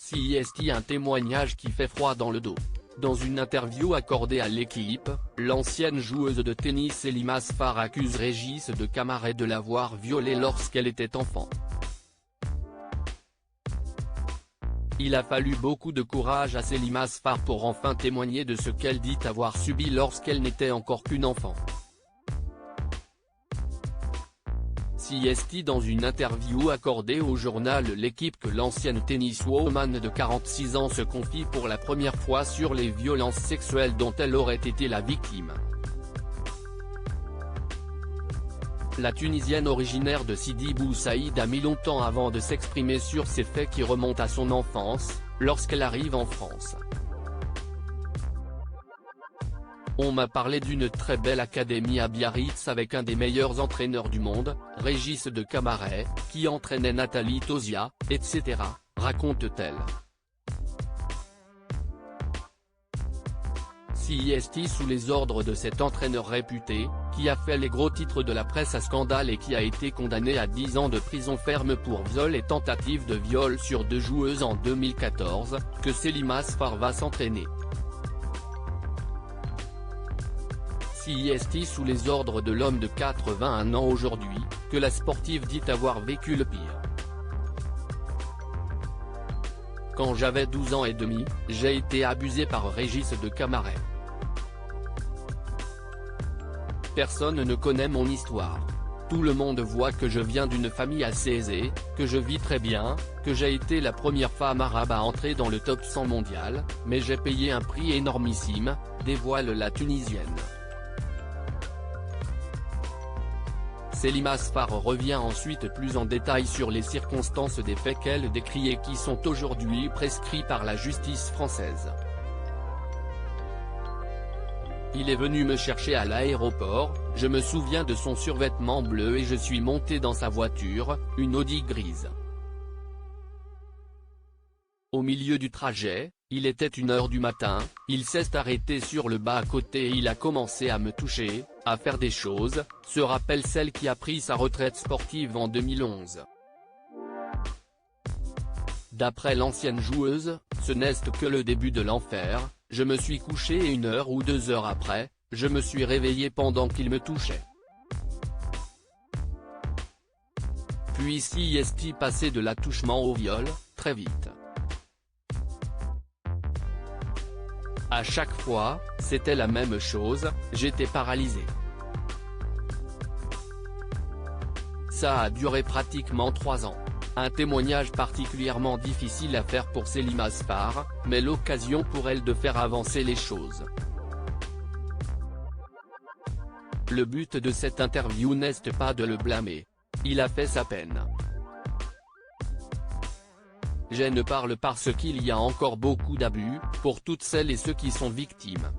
CIST, un témoignage qui fait froid dans le dos. Dans une interview accordée à l'équipe, l'ancienne joueuse de tennis Elima Asfar accuse Régis de Camaret de l'avoir violée lorsqu'elle était enfant. Il a fallu beaucoup de courage à Elima Asfar pour enfin témoigner de ce qu'elle dit avoir subi lorsqu'elle n'était encore qu'une enfant. CIST, dans une interview accordée au journal L'équipe, que l'ancienne tenniswoman de 46 ans se confie pour la première fois sur les violences sexuelles dont elle aurait été la victime. La Tunisienne originaire de Sidi Bou Saïd a mis longtemps avant de s'exprimer sur ces faits qui remontent à son enfance, lorsqu'elle arrive en France. On m'a parlé d'une très belle académie à Biarritz avec un des meilleurs entraîneurs du monde, Régis de Camaret, qui entraînait Nathalie Tauziat, etc., raconte-t-elle. CIST, sous les ordres de cet entraîneur réputé, qui a fait les gros titres de la presse à scandale et qui a été condamné à 10 ans de prison ferme pour viol et tentative de viol sur 2 joueuses en 2014, que Elima Asfar va s'entraîner. CIST, sous les ordres de l'homme de 81 ans aujourd'hui, que la sportive dit avoir vécu le pire. Quand j'avais 12 ans et demi, j'ai été abusé par Régis de Camaret. Personne ne connaît mon histoire. Tout le monde voit que je viens d'une famille assez aisée, que je vis très bien, que j'ai été la première femme arabe à entrer dans le top 100 mondial, mais j'ai payé un prix énormissime, dévoile la Tunisienne. Elima Asfar revient ensuite plus en détail sur les circonstances des faits qu'elle décrit et qui sont aujourd'hui prescrits par la justice française. Il est venu me chercher à l'aéroport, je me souviens de son survêtement bleu et je suis monté dans sa voiture, une Audi grise. Au milieu du trajet, il était 1h du matin, il s'est arrêté sur le bas à côté et il a commencé à me toucher, à faire des choses, se rappelle celle qui a pris sa retraite sportive en 2011. D'après l'ancienne joueuse, ce n'est que le début de l'enfer, je me suis couché et 1 heure ou 2 heures après, je me suis réveillé pendant qu'il me touchait. Puis CIST passé de l'attouchement au viol, très vite. À chaque fois, c'était la même chose, j'étais paralysé. Ça a duré pratiquement 3 ans. Un témoignage particulièrement difficile à faire pour Elima Asfar, mais l'occasion pour elle de faire avancer les choses. Le but de cette interview n'est pas de le blâmer. Il a fait sa peine. Je ne parle parce qu'il y a encore beaucoup d'abus, pour toutes celles et ceux qui sont victimes.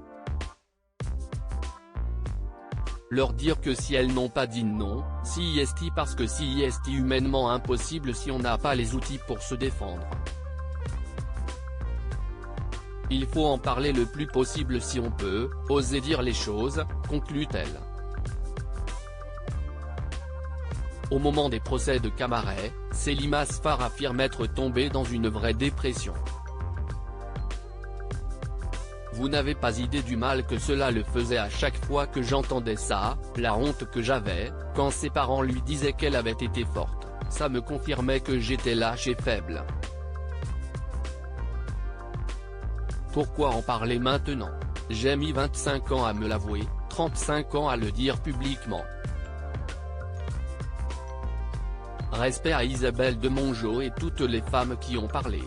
Leur dire que si elles n'ont pas dit non, CIST parce que CIST humainement impossible si on n'a pas les outils pour se défendre. Il faut en parler le plus possible si on peut, oser dire les choses, conclut-elle. Au moment des procès de Camaret, Elima Asfar affirme être tombée dans une vraie dépression. Vous n'avez pas idée du mal que cela le faisait à chaque fois que j'entendais ça, la honte que j'avais, quand ses parents lui disaient qu'elle avait été forte, ça me confirmait que j'étais lâche et faible. Pourquoi en parler maintenant? J'ai mis 25 ans à me l'avouer, 35 ans à le dire publiquement. Respect à Isabelle de Mongeau et toutes les femmes qui ont parlé.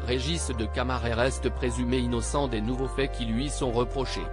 Régis de Camaret reste présumé innocent des nouveaux faits qui lui sont reprochés.